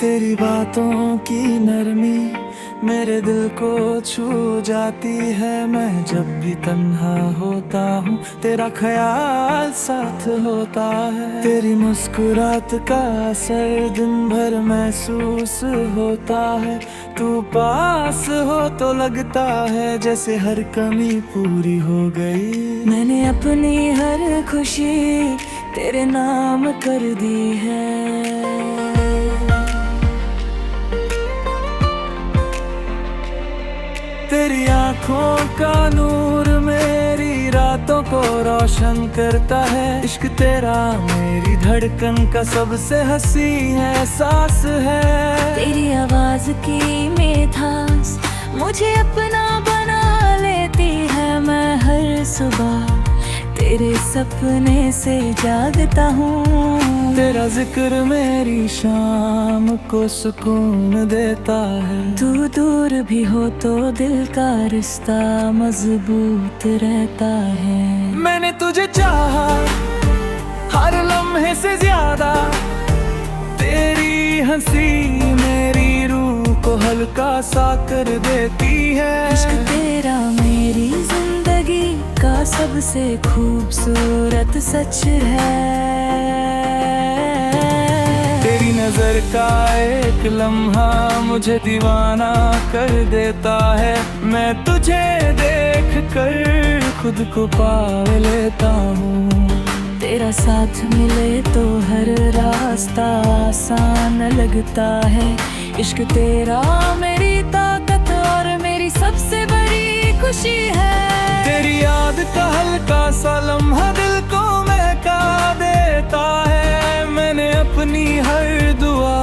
तेरी बातों की नरमी मेरे दिल को छू जाती है। मैं जब भी तन्हा होता हूँ तेरा ख्याल साथ होता है। तेरी मुस्कुराहट का असर दिन भर महसूस होता है। तू पास हो तो लगता है जैसे हर कमी पूरी हो गई। मैंने अपनी हर खुशी तेरे नाम कर दी है। तेरी आँखों का नूर मेरी रातों को रोशन करता है। इश्क तेरा मेरी धड़कन का सबसे हंसी एहसास है। तेरी आवाज की मिठास मुझे अपना बना लेती है। मैं हर सुबह तेरे सपने से जागता हूँ। तेरा जिक्र मेरी शाम को सुकून देता है। तू दूर भी हो तो दिल का रिश्ता मजबूत रहता है। मैंने तुझे चाहा हर लम्हे से ज्यादा। तेरी हंसी मेरी रूह को हल्का सा कर देती है। इश्क तेरा मेरी जिंदगी का सबसे खूबसूरत सच है। तेरी नजर का एक लम्हा मुझे दीवाना कर देता है। मैं तुझे देख कर खुद को पा लेता हूँ। तेरा साथ मिले तो हर रास्ता आसान लगता है। इश्क तेरा मेरी ताकत और मेरी सबसे बड़ी खुशी है। तेरी याद का हल्का सा लम्हा दिल को महका देता है। मैंने अपनी हर दुआ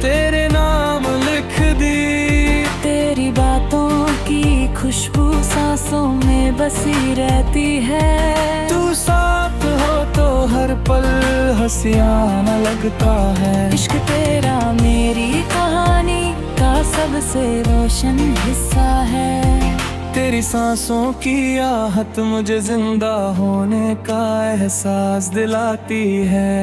तेरे नाम लिख दी। तेरी बातों की खुशबू सांसों में बसी रहती है। तू साथ हो तो हर पल हंसियाना लगता है। इश्क तेरा मेरी कहानी का सबसे रोशन हिस्सा है। तेरी सांसों की आहट मुझे जिंदा होने का एहसास दिलाती है।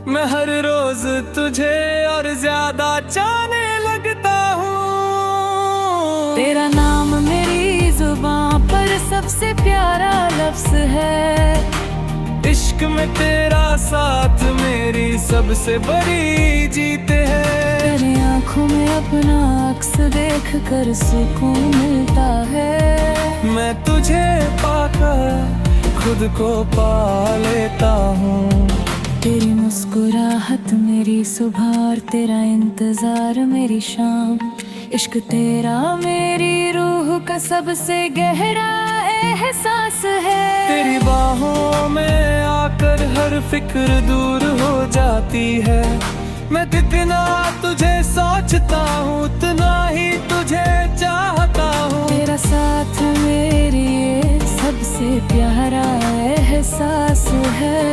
मैं हर रोज तुझे और ज्यादा चाहने लगता हूँ। तेरा नाम मेरी जुबान पर सबसे प्यारा लफ्ज है। इश्क में तेरा साथ मेरी सबसे बड़ी जीत है। तेरी आँखों में अपना अक्स देख कर सुकून मिलता है। मैं तुझे पाकर खुद को पा लेता हूँ। तेरी मुस्कुराहट मेरी सुबह और तेरा इंतजार मेरी शाम। इश्क तेरा मेरी रूह का सबसे गहरा एहसास है। तेरी बाहों में आकर हर फिक्र दूर हो जाती है। मैं जितना तुझे सोचता हूँ उतना ही तुझे चाहता हूँ। तेरा साथ मेरी ये सबसे प्यारा एहसास है।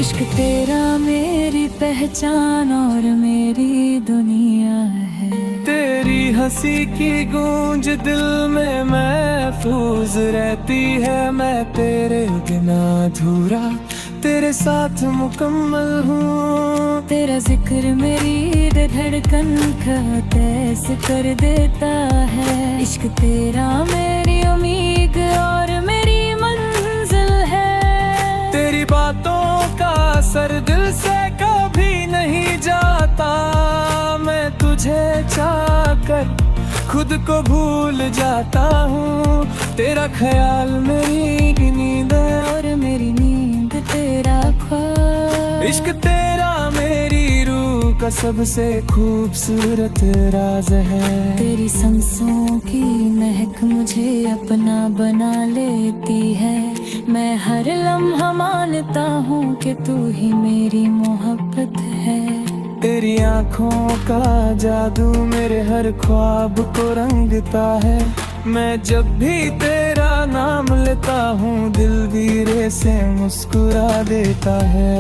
इश्क तेरा मेरी पहचान और मेरी दुनिया है। तेरी हंसी की गूंज दिल में महफूज रहती है। मैं तेरे बिना अधूरा तेरे साथ मुकम्मल हूँ। तेरा जिक्र मेरी धड़कन का तैस कर देता है। इश्क तेरा मेरी उम्मीद और मेरी मंजिल है। तेरी बातों का असर दिल से कभी नहीं जाता। मैं तुझे चाहकर खुद को भूल जाता हूँ। तेरा ख्याल मेरी नींद और मेरी नींद तेरा ख्वाब। इश्क तेरा मेरी रूह का सबसे खूबसूरत राज है। तेरी सांसों की महक मुझे अपना बना लेती है। मैं हर लम्हा मानता हूँ कि तू ही मेरी मोहब्बत है। तेरी आँखों का जादू मेरे हर ख्वाब को रंगता है। मैं जब भी तेरा नाम लेता हूँ दिल धीरे से मुस्कुरा देता है।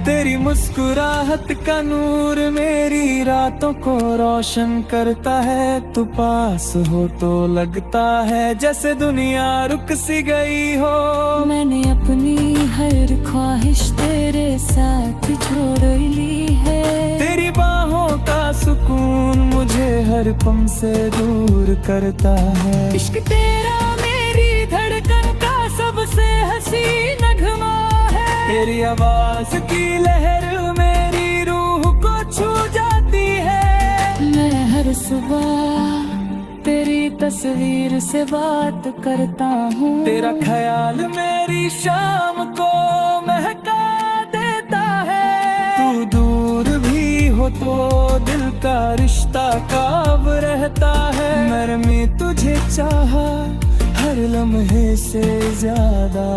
तेरी मुस्कुराहट का नूर मेरी रातों को रोशन करता है। तू पास हो तो लगता है जैसे दुनिया रुक सी गई हो। मैंने अपनी हर ख्वाहिश तेरे साथ छोड़ ली है। तेरी बाहों का सुकून मुझे हर पम से दूर करता है। इश्क तेरा मेरी धड़कन का सबसे हसी नगमा है। तेरी आवाज की लहर मेरी रूह को छू जाती है। मैं हर सुबह तेरी तस्वीर से बात करता हूँ। तेरा ख्याल मेरी शाम को महका देता है। तू दूर भी हो तो दिल का रिश्ता काब रहता है। मैंने तुझे चाहा हर लम्हे से ज्यादा।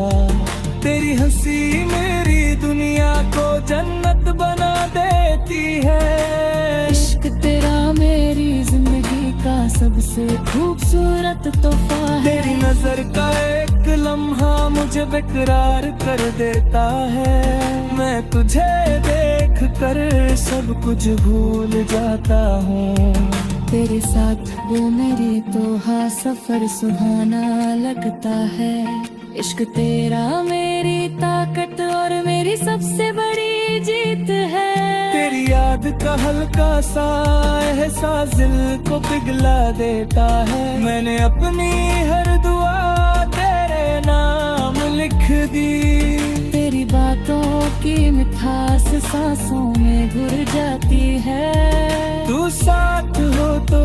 तेरी हंसी मेरी दुनिया को जन्नत बना देती है। इश्क तेरा मेरी जिंदगी का सबसे खूबसूरत तोहफा है। तेरी नजर का एक लम्हा मुझे बेकरार कर देता है। मैं तुझे देख कर सब कुछ भूल जाता हूँ। तेरे साथ वो मेरी तोहा सफर सुहाना लगता है। इश्क तेरा मेरी ताकत और मेरी सबसे बड़ी जीत है। तेरी याद का हल्का सा एहसास दिल को पिघला देता है। मैंने अपनी हर दुआ तेरे नाम लिख दी। तेरी बातों की मिठास सांसों में घुल जाती है। तू साथ हो तो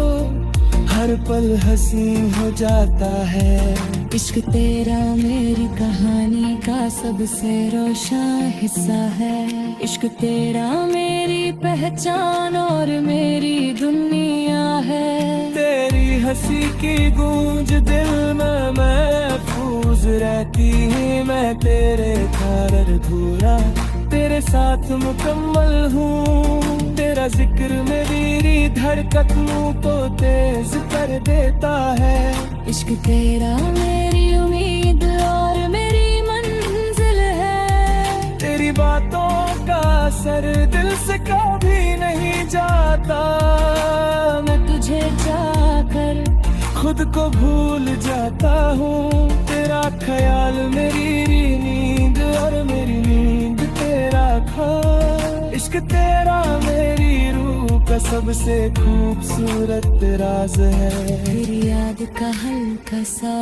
हर पल हंसी हो जाता है। इश्क तेरा मेरी कहानी का सबसे रोशन हिस्सा है। इश्क तेरा मेरी पहचान और मेरी दुनिया है। तेरी हंसी की गूंज दिल में महफूज रहती है। मैं तेरे कारण अधूरा तेरे साथ मुकम्मल हूँ। तेरा जिक्र मेरी धड़कनों को तेज कर देता है। इश्क तेरा मेरी उम्मीद और मेरी मंजिल है। तेरी बातों का असर दिल से कभी नहीं जाता। मैं तुझे चाहकर खुद को भूल जाता हूँ। तेरा ख्याल मेरी नींद और मेरी नींद तेरा ख्याल। इश्क तेरा मेरी रूह का सबसे खूबसूरत राज है। तेरी याद का हल्का सा